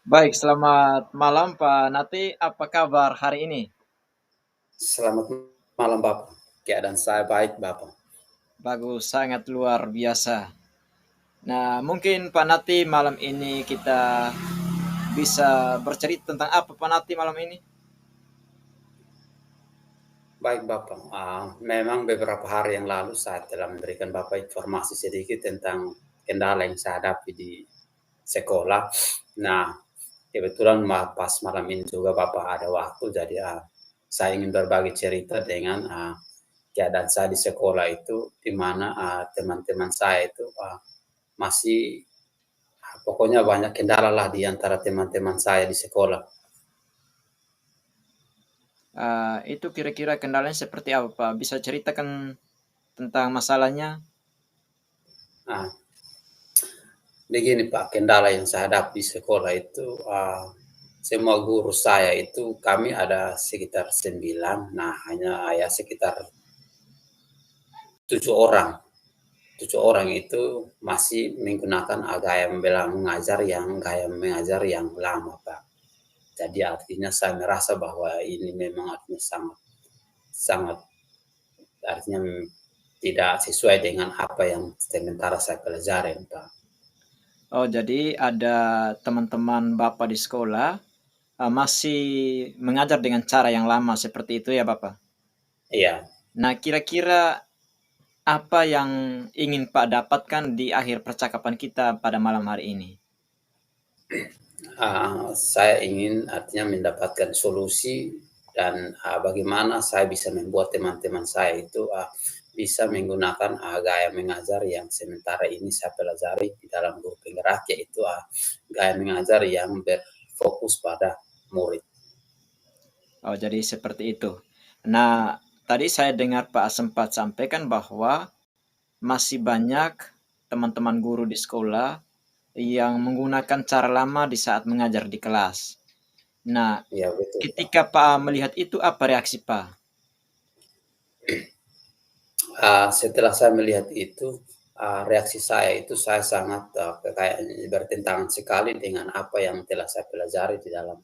Baik, selamat malam Pak Nati. Apa kabar hari ini? Selamat malam Bapak. Keadaan saya baik Bapak. Bagus, sangat luar biasa. Nah, mungkin Pak Nati malam ini kita bisa bercerita tentang apa Pak Nati malam ini? Baik Bapak. Memang beberapa hari yang lalu saya telah memberikan Bapak informasi sedikit tentang kendala yang saya hadapi di sekolah. Nah, kebetulan pas malam ini juga Bapak ada waktu, jadi saya ingin berbagi cerita dengan keadaan saya di sekolah itu, di mana teman-teman saya itu masih pokoknya banyak kendala lah di antara teman-teman saya di sekolah. Itu kira-kira kendalanya seperti apa Pak? Bisa ceritakan tentang masalahnya? Nah, begini Pak, kendala yang saya hadapi di sekolah itu, semua guru saya itu kami ada sekitar 9, nah hanya ya sekitar 7 orang. 7 orang itu masih menggunakan gaya mengajar yang lama Pak. Jadi artinya saya merasa bahwa ini memang artinya sangat sangat artinya tidak sesuai dengan apa yang sementara saya pelajari Pak. Oh, jadi ada teman-teman Bapak di sekolah masih mengajar dengan cara yang lama seperti itu ya Bapak? Iya. Nah, kira-kira apa yang ingin Pak dapatkan di akhir percakapan kita pada malam hari ini? Saya ingin artinya mendapatkan solusi dan bagaimana saya bisa membuat teman-teman saya itu bisa menggunakan gaya mengajar yang sementara ini saya pelajari di dalam guru penggerak, yaitu gaya mengajar yang berfokus pada murid. Oh, jadi seperti itu. Nah, tadi saya dengar Pak sempat sampaikan bahwa masih banyak teman-teman guru di sekolah yang menggunakan cara lama di saat mengajar di kelas. Nah, Ya betul Pak. ketika Pak melihat itu apa reaksi Pak? Setelah saya melihat itu, reaksi saya itu saya sangat kayak bertentangan sekali dengan apa yang telah saya pelajari di dalam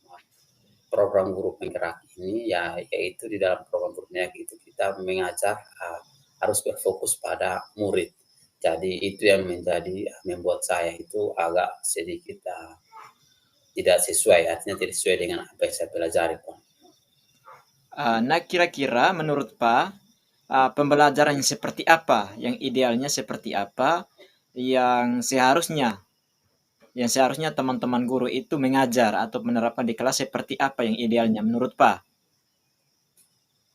program guru penggerak ini, ya yaitu di dalam program guru penggerak itu kita mengajar harus berfokus pada murid. Jadi itu yang membuat saya itu agak sedikit tidak sesuai, artinya tidak sesuai dengan apa yang saya pelajari, Pak. Nah, kira-kira menurut Pak, pembelajaran yang seperti apa, yang idealnya seperti apa, yang seharusnya teman-teman guru itu mengajar atau menerapkan di kelas seperti apa yang idealnya menurut Pak?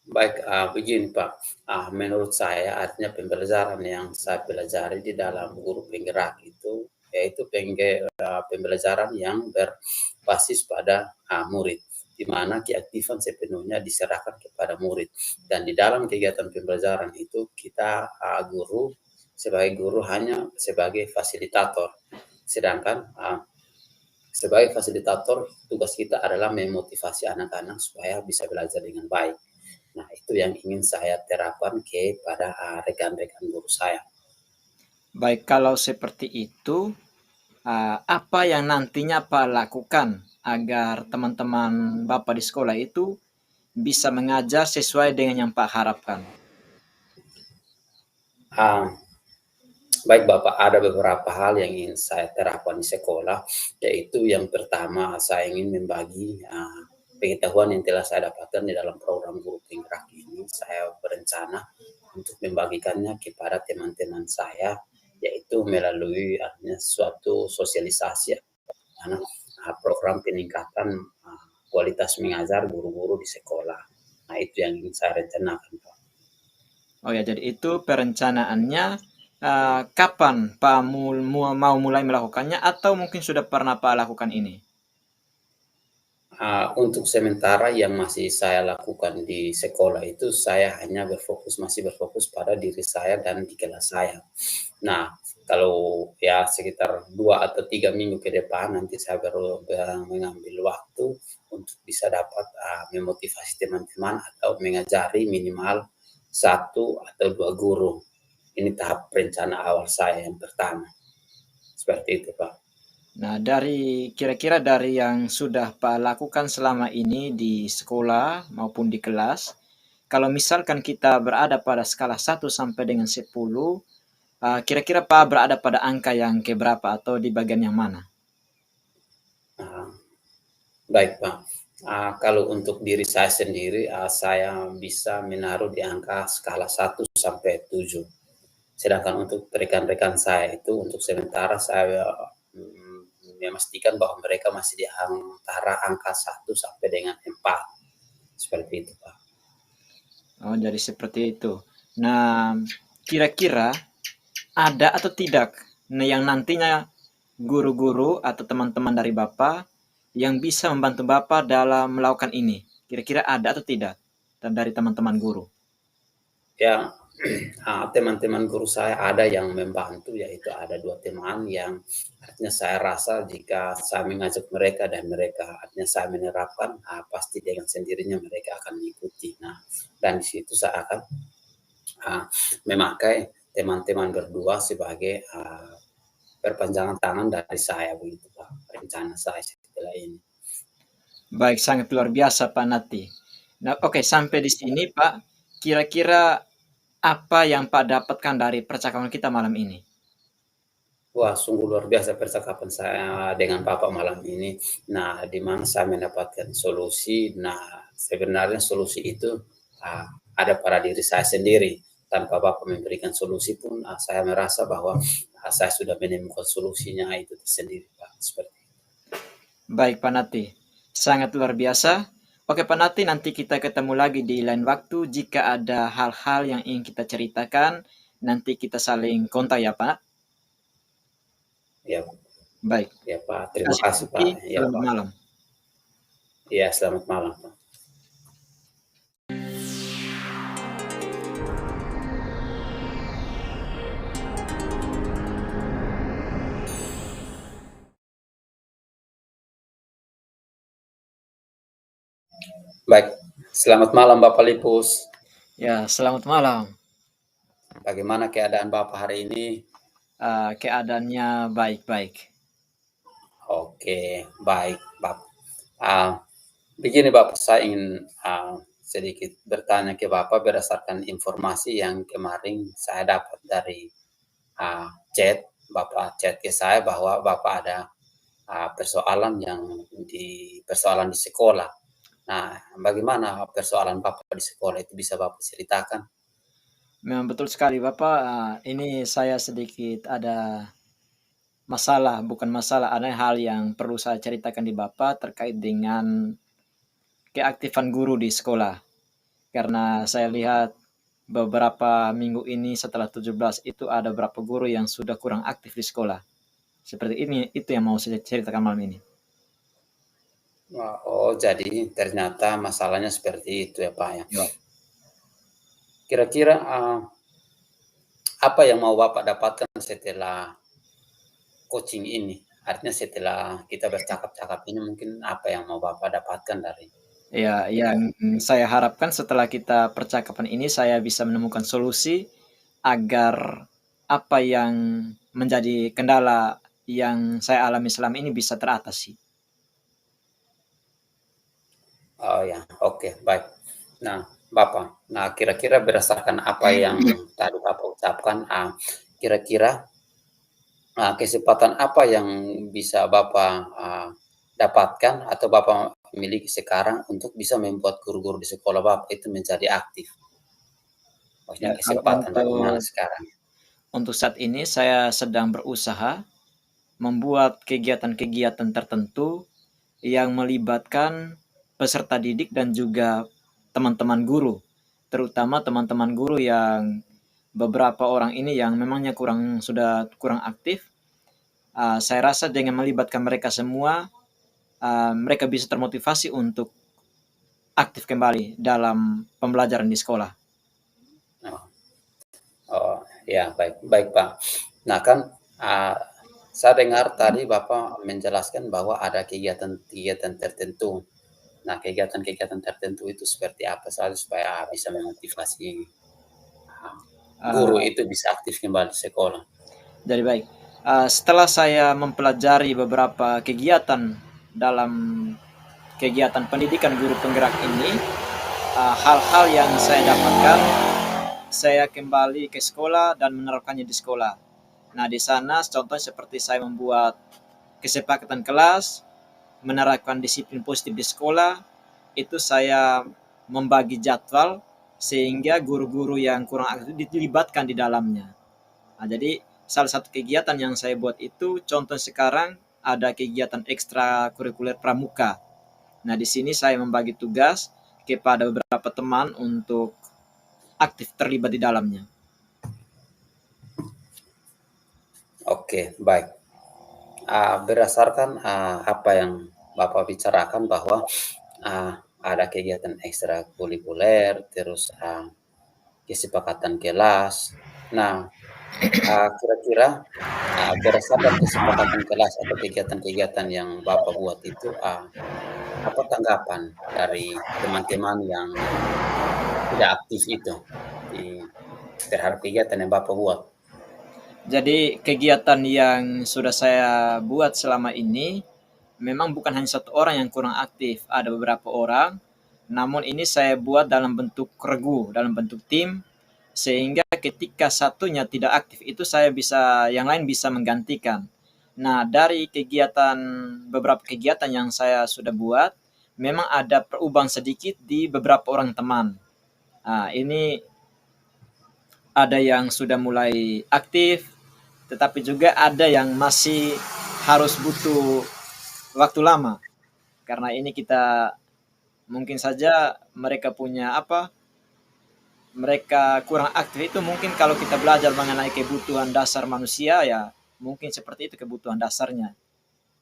Baik, begini Pak, menurut saya artinya pembelajaran yang saya pelajari di dalam guru penggerak itu, yaitu pembelajaran yang berbasis pada murid, di mana keaktifan sepenuhnya diserahkan kepada murid. Dan di dalam kegiatan pembelajaran itu kita guru sebagai guru hanya sebagai fasilitator, sedangkan sebagai fasilitator tugas kita adalah memotivasi anak-anak supaya bisa belajar dengan baik. Nah, itu yang ingin saya terapkan kepada rekan-rekan guru saya. Baik, kalau seperti itu, apa yang nantinya Pak lakukan agar teman-teman Bapak di sekolah itu bisa mengajar sesuai dengan yang Pak harapkan? Ah, Baik Bapak, ada beberapa hal yang ingin saya terapkan di sekolah, yaitu yang pertama saya ingin membagi pengetahuan yang telah saya dapatkan di dalam program guru penggerak ini. Saya berencana untuk membagikannya kepada teman-teman saya, yaitu melalui artinya suatu sosialisasi karena program peningkatan kualitas mengajar guru-guru di sekolah. Nah, itu yang ingin saya rencanakan, Pak. Oh ya, jadi itu perencanaannya kapan Pak mau mulai melakukannya atau mungkin sudah pernah Pak lakukan ini? Untuk sementara yang masih saya lakukan di sekolah itu, saya hanya masih berfokus pada diri saya dan di kelas saya. Nah, kalau ya sekitar 2 atau 3 minggu ke depan, nanti saya baru mengambil waktu untuk bisa dapat memotivasi teman-teman atau mengajari minimal 1 atau 2 guru. Ini tahap rencana awal saya yang pertama. Seperti itu, Pak. Nah, kira-kira dari yang sudah Pak lakukan selama ini di sekolah maupun di kelas, kalau misalkan kita berada pada skala 1 sampai dengan 10, kira-kira Pak berada pada angka yang keberapa atau di bagian yang mana? Ah, baik Pak. Kalau untuk diri saya sendiri, saya bisa menaruh di angka skala 1 sampai 7. Sedangkan untuk rekan-rekan saya itu untuk sementara saya memastikan bahwa mereka masih di antara angka 1 sampai dengan 4. Seperti itu, Pak. Oh, jadi seperti itu. Nah, kira-kira ada atau tidak yang nantinya guru-guru atau teman-teman dari Bapak yang bisa membantu Bapak dalam melakukan ini? Kira-kira ada atau tidak dari teman-teman guru? Ya, teman-teman guru saya ada yang membantu, yaitu ada 2 teman yang artinya saya rasa jika saya mengajak mereka dan mereka artinya saya menerapkan, pasti dengan sendirinya mereka akan mengikuti. Nah, dan di situ saya akan memakai teman-teman berdua sebagai perpanjangan tangan dari saya begitu Pak, rencana saya setelah ini. Baik, sangat luar biasa Pak Nati. Nah, oke, sampai di sini Pak, kira-kira apa yang Pak dapatkan dari percakapan kita malam ini? Wah, sungguh luar biasa percakapan saya dengan Bapak malam ini. Nah, di mana saya mendapatkan solusi. Nah, sebenarnya solusi itu ada pada diri saya sendiri. Tanpa Bapak memberikan solusi pun, saya merasa bahwa saya sudah menemukan solusinya itu sendiri, Pak. Seperti itu. Baik Pak Nati, sangat luar biasa. Oke Pak Nati, nanti kita ketemu lagi di lain waktu. Jika ada hal-hal yang ingin kita ceritakan, nanti kita saling kontak ya Pak. Ya, Baik, ya Pak. terima Terima kasih Pak kasih Nati. Pak. Ya Selamat Pak. malam. Ya, selamat malam Pak. Baik, selamat malam Bapak Lipus. Ya, selamat malam. Bagaimana keadaan Bapak hari ini? Keadaannya baik-baik. Oke, baik, Bapak. Ah, begini, Bapak, saya ingin sedikit bertanya ke Bapak berdasarkan informasi yang kemarin saya dapat dari chat. Bapak chat ke saya bahwa Bapak ada persoalan di sekolah. Nah, bagaimana persoalan Bapak di sekolah itu bisa Bapak ceritakan? Memang betul sekali Bapak, ini saya sedikit ada masalah, bukan masalah, ada hal yang perlu saya ceritakan di Bapak terkait dengan keaktifan guru di sekolah. Karena saya lihat beberapa minggu ini setelah 17 itu ada beberapa guru yang sudah kurang aktif di sekolah. Seperti ini, itu yang mau saya ceritakan malam ini. Oh, jadi ternyata masalahnya seperti itu ya, Pak ya. Ya. Kira-kira apa yang mau Bapak dapatkan setelah coaching ini? Artinya setelah kita bercakap-cakap ini mungkin apa yang mau Bapak dapatkan dari Ya, yang saya harapkan setelah kita percakapan ini saya bisa menemukan solusi agar apa yang menjadi kendala yang saya alami selama ini bisa teratasi. oh ya, oke, baik. Nah, Bapak, nah kira-kira berdasarkan apa yang tadi Bapak ucapkan, kira-kira kesempatan apa yang bisa Bapak dapatkan atau Bapak miliki sekarang untuk bisa membuat guru-guru di sekolah Bapak itu menjadi aktif? Ya, Maksudnya kalau kesempatan bagaimana sekarang? untuk saat ini saya sedang berusaha membuat kegiatan-kegiatan tertentu yang melibatkan peserta didik dan juga teman-teman guru, terutama teman-teman guru yang beberapa orang ini yang memangnya sudah kurang aktif. Saya rasa dengan melibatkan mereka semua, mereka bisa termotivasi untuk aktif kembali dalam pembelajaran di sekolah. Oh, oh ya, baik, baik Pak. Nah kan saya dengar tadi Bapak menjelaskan bahwa ada kegiatan-kegiatan tertentu. Nah, kegiatan-kegiatan tertentu itu seperti apa saja supaya bisa memotivasi guru Uh, itu bisa aktif kembali di sekolah? jadi baik. Setelah saya mempelajari beberapa kegiatan dalam kegiatan pendidikan guru penggerak ini, hal-hal yang saya dapatkan, saya kembali ke sekolah dan menerapkannya di sekolah. Nah, di sana contoh seperti saya membuat kesepakatan kelas, menerapkan disiplin positif di sekolah, itu saya membagi jadwal sehingga guru-guru yang kurang aktif dilibatkan di dalamnya. Nah, jadi salah satu kegiatan yang saya buat itu contoh sekarang ada kegiatan ekstrakurikuler pramuka. Nah, di sini saya membagi tugas kepada beberapa teman untuk aktif terlibat di dalamnya. Oke, baik. Berdasarkan apa yang Bapak bicarakan bahwa ada kegiatan ekstrakurikuler, terus kesepakatan kelas. Nah, kira-kira berdasarkan kesepakatan kelas atau kegiatan-kegiatan yang Bapak buat itu, apa tanggapan dari teman-teman yang tidak aktif itu di terhadap kegiatan yang Bapak buat? Jadi kegiatan yang sudah saya buat selama ini memang bukan hanya satu orang yang kurang aktif, ada beberapa orang. Namun ini saya buat dalam bentuk regu, dalam bentuk tim, sehingga ketika satunya tidak aktif itu saya bisa, yang lain bisa menggantikan. Nah, dari kegiatan beberapa kegiatan yang saya sudah buat, memang ada perubahan sedikit di beberapa orang teman. Nah, ini ada yang sudah mulai aktif, tetapi juga ada yang masih harus butuh waktu lama. Karena ini kita mungkin saja mereka punya apa? Mereka kurang aktif itu mungkin kalau kita belajar mengenai kebutuhan dasar manusia ya mungkin seperti itu kebutuhan dasarnya.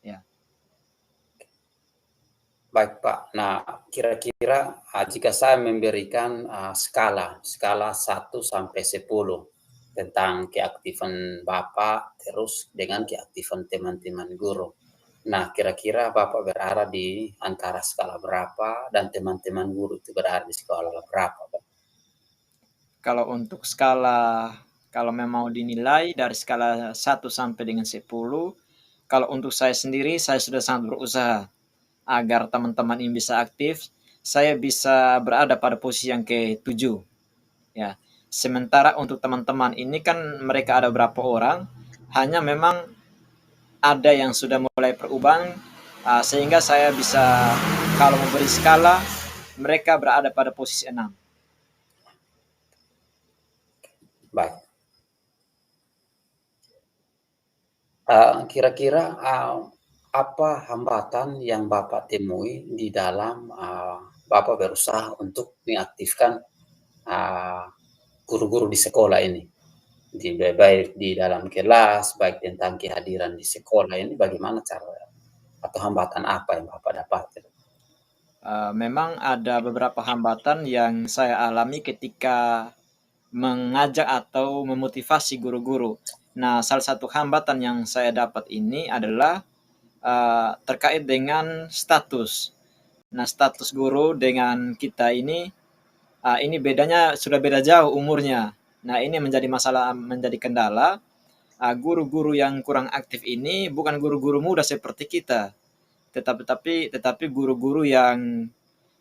Ya. Baik, Pak. Nah, kira-kira jika saya memberikan skala, skala 1 sampai 10 tentang keaktifan Bapak, terus dengan keaktifan teman-teman guru. Nah, kira-kira Bapak berada di antara skala berapa dan teman-teman guru itu berada di skala berapa, Pak? Kalau untuk skala kalau memang dinilai dari skala 1 sampai dengan 10, kalau untuk saya sendiri saya sudah sangat berusaha agar teman-teman ini bisa aktif, saya bisa berada pada posisi yang ke-7, ya. Sementara untuk teman-teman ini kan mereka ada berapa orang, hanya memang ada yang sudah mulai perubahan, sehingga saya bisa kalau memberi skala, mereka berada pada posisi 6. Baik. Kira-kira apa hambatan yang Bapak temui di dalam Bapak berusaha untuk mengaktifkan ah, guru-guru di sekolah ini? Baik di dalam kelas, baik tentang kehadiran di sekolah ini bagaimana cara atau hambatan apa yang Bapak dapatkan? Memang ada beberapa hambatan yang saya alami ketika mengajak atau memotivasi guru-guru. Nah, salah satu hambatan yang saya dapat ini adalah terkait dengan status. Nah, status guru dengan kita ini bedanya sudah beda jauh umurnya. Nah, ini menjadi masalah, menjadi kendala. Guru-guru yang kurang aktif ini bukan guru-guru muda seperti kita, tetapi guru-guru yang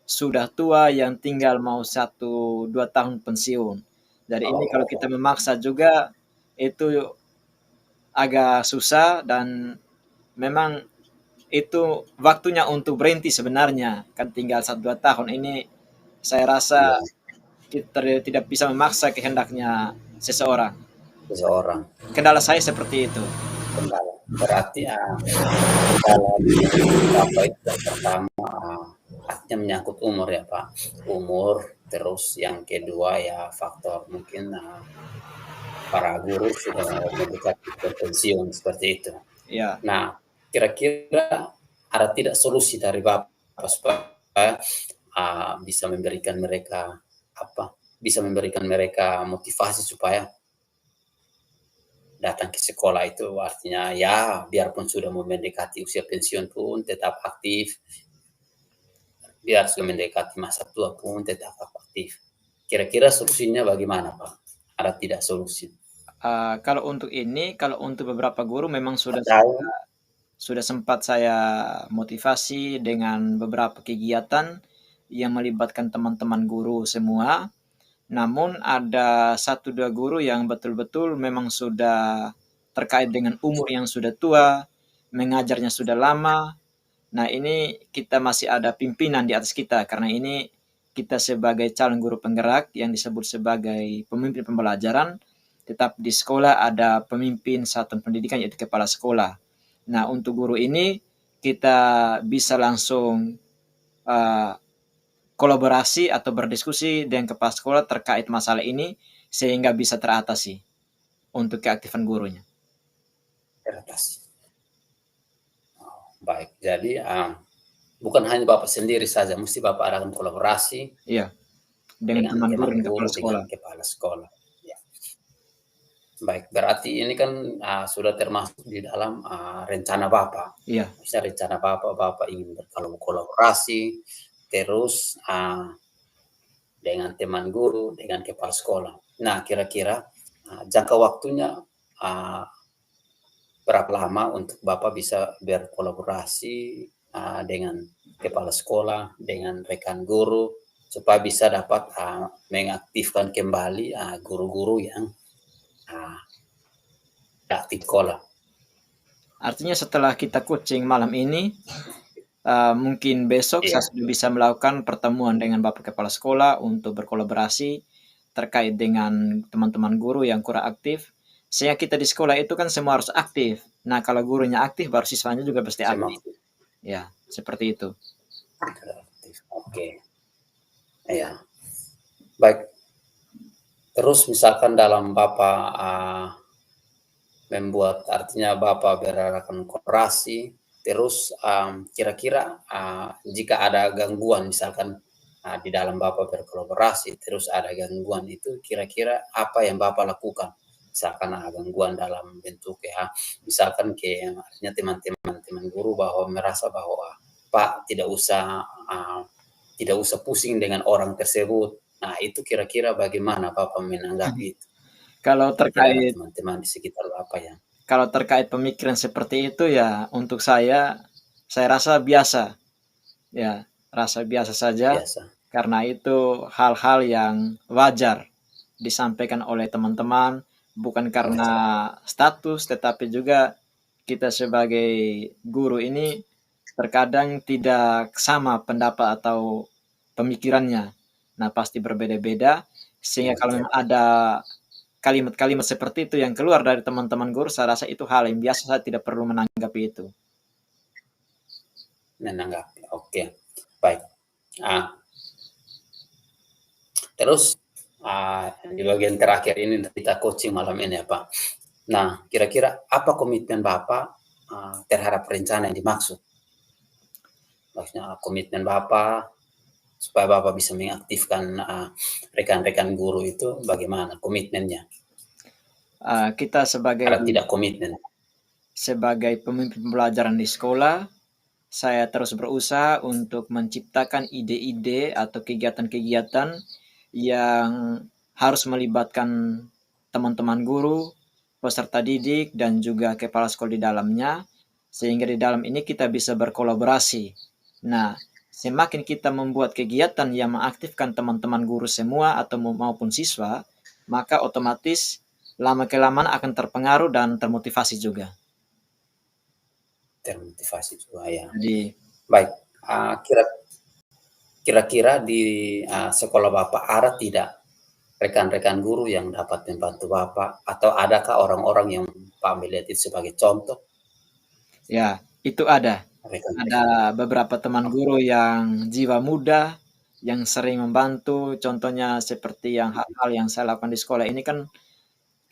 sudah tua yang tinggal mau 1-2 tahun pensiun. Jadi ini kalau kita Oh, memaksa juga itu agak susah dan memang itu waktunya untuk berhenti sebenarnya. Kan tinggal 1-2 tahun ini saya rasa iya, kita tidak bisa memaksa kehendaknya seseorang. seseorang Kendala saya seperti itu. kendala. Berarti kendala di Bapak itu yang pertama artinya menyangkut umur ya Pak. Umur, terus yang kedua ya faktor mungkin para guru sudah mendekati ke pensiun seperti itu. Ya, Nah, kira-kira ada tidak solusi dari Bapak supaya bisa memberikan mereka apa? Bisa memberikan mereka motivasi supaya datang ke sekolah itu artinya ya biarpun sudah mau mendekati usia pensiun pun tetap aktif, biar sudah mendekati masa tua pun tetap aktif. Kira-kira solusinya bagaimana Pak? Ada tidak solusi? Kalau untuk ini, kalau untuk beberapa guru memang Atau sudah sempat saya motivasi dengan beberapa kegiatan yang melibatkan teman-teman guru semua. Namun ada satu 2 guru yang betul-betul memang sudah terkait dengan umur yang sudah tua, mengajarnya sudah lama. Nah, ini kita masih ada pimpinan di atas kita, karena ini kita sebagai calon guru penggerak yang disebut sebagai pemimpin pembelajaran, tetap di sekolah ada pemimpin satuan pendidikan yaitu kepala sekolah. Nah, untuk guru ini kita bisa langsung uh, kolaborasi atau berdiskusi dengan kepala sekolah terkait masalah ini sehingga bisa teratasi untuk keaktifan gurunya. teratas. Baik, jadi bukan hanya Bapak sendiri saja, mesti Bapak adakan kolaborasi Iya, dengan dengan teman guru teman dan kepala guru, dengan sekolah. kepala sekolah. Ya. Baik, berarti ini kan sudah termasuk di dalam rencana Bapak. Iya. Misalnya rencana Bapak ingin berkolaborasi, terus dengan teman guru, dengan kepala sekolah. Nah, kira-kira jangka waktunya berapa lama untuk Bapak bisa berkolaborasi dengan kepala sekolah, dengan rekan guru, supaya bisa dapat mengaktifkan kembali guru-guru yang aktif sekolah. Artinya setelah kita coaching malam ini, mungkin besok saya Iya. sudah bisa melakukan pertemuan dengan Bapak Kepala Sekolah untuk berkolaborasi terkait dengan teman-teman guru yang kurang aktif. Sehingga kita di sekolah itu kan semua harus aktif. Nah, kalau gurunya aktif, baru siswanya juga pasti Semua aktif. Ya, seperti itu. aktif. Oke. Ya. Baik. Terus misalkan dalam Bapak membuat, artinya Bapak berarakan kolaborasi, terus kira-kira jika ada gangguan misalkan di dalam Bapak berkolaborasi, terus ada gangguan itu, kira-kira apa yang Bapak lakukan? Misalkan gangguan dalam bentuk misalkan artinya teman-teman guru bahwa merasa bahwa Pak tidak usah pusing dengan orang tersebut. Nah, itu kira-kira bagaimana Bapak menanggapi itu? Kalau Kira-kira ada terkait teman-teman di sekitar Bapak yang kalau terkait pemikiran seperti itu ya untuk saya rasa biasa. Ya, rasa biasa saja biasa? karena itu hal-hal yang wajar disampaikan oleh teman-teman, bukan karena Wajar. status tetapi juga kita sebagai guru ini terkadang tidak sama pendapat atau pemikirannya. Nah, pasti berbeda-beda sehingga kalau Wajar. memang ada kalimat-kalimat seperti itu yang keluar dari teman-teman guru, saya rasa itu hal yang biasa, saya tidak perlu menanggapi itu. Menanggapi. Oke. Baik. Terus di bagian terakhir ini kita coaching malam ini ya Pak. Nah, kira-kira apa komitmen Bapak terhadap rencana yang dimaksud? Maksudnya komitmen Bapak supaya Bapak bisa mengaktifkan rekan-rekan guru itu bagaimana komitmennya? Kita Ada tidak komitmen? sebagai pemimpin pembelajaran di sekolah, saya terus berusaha untuk menciptakan ide-ide atau kegiatan-kegiatan yang harus melibatkan teman-teman guru, peserta didik, dan juga kepala sekolah di dalamnya, sehingga di dalam ini kita bisa berkolaborasi. Nah, semakin kita membuat kegiatan yang mengaktifkan teman-teman guru semua atau maupun siswa, maka otomatis lama-kelamaan akan terpengaruh dan termotivasi juga. Termotivasi juga ya. Jadi, Baik, kira-kira di sekolah Bapak ada tidak rekan-rekan guru yang dapat membantu Bapak? Atau adakah orang-orang yang Pak melihat itu sebagai contoh? ya, itu ada. Rekan-rekan. Ada beberapa teman guru yang jiwa muda, yang sering membantu, contohnya seperti yang hal-hal yang saya lakukan di sekolah ini kan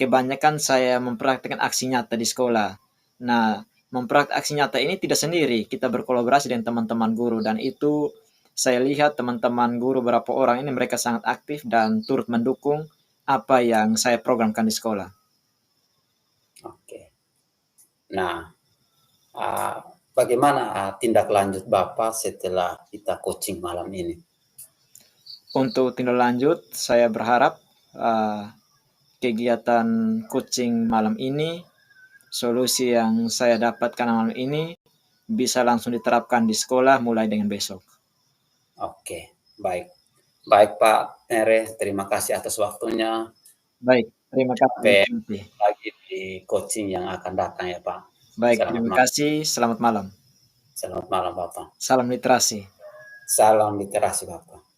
kebanyakan saya mempraktikkan aksi nyata di sekolah. Nah, mempraktik aksi nyata ini tidak sendiri, kita berkolaborasi dengan teman-teman guru dan itu saya lihat teman-teman guru beberapa orang ini mereka sangat aktif dan turut mendukung apa yang saya programkan di sekolah. Oke. Nah, bagaimana tindak lanjut Bapak setelah kita coaching malam ini? Untuk tindak lanjut, saya berharap kegiatan coaching malam ini, solusi yang saya dapatkan malam ini bisa langsung diterapkan di sekolah mulai dengan besok. Oke, baik. Baik Pak Nere, terima kasih atas waktunya. Baik, terima kasih. Sampai lagi di coaching yang akan datang ya Pak. Baik, Selamat terima malam. kasih. Selamat malam. Selamat malam Bapak. Salam literasi. Salam literasi Bapak.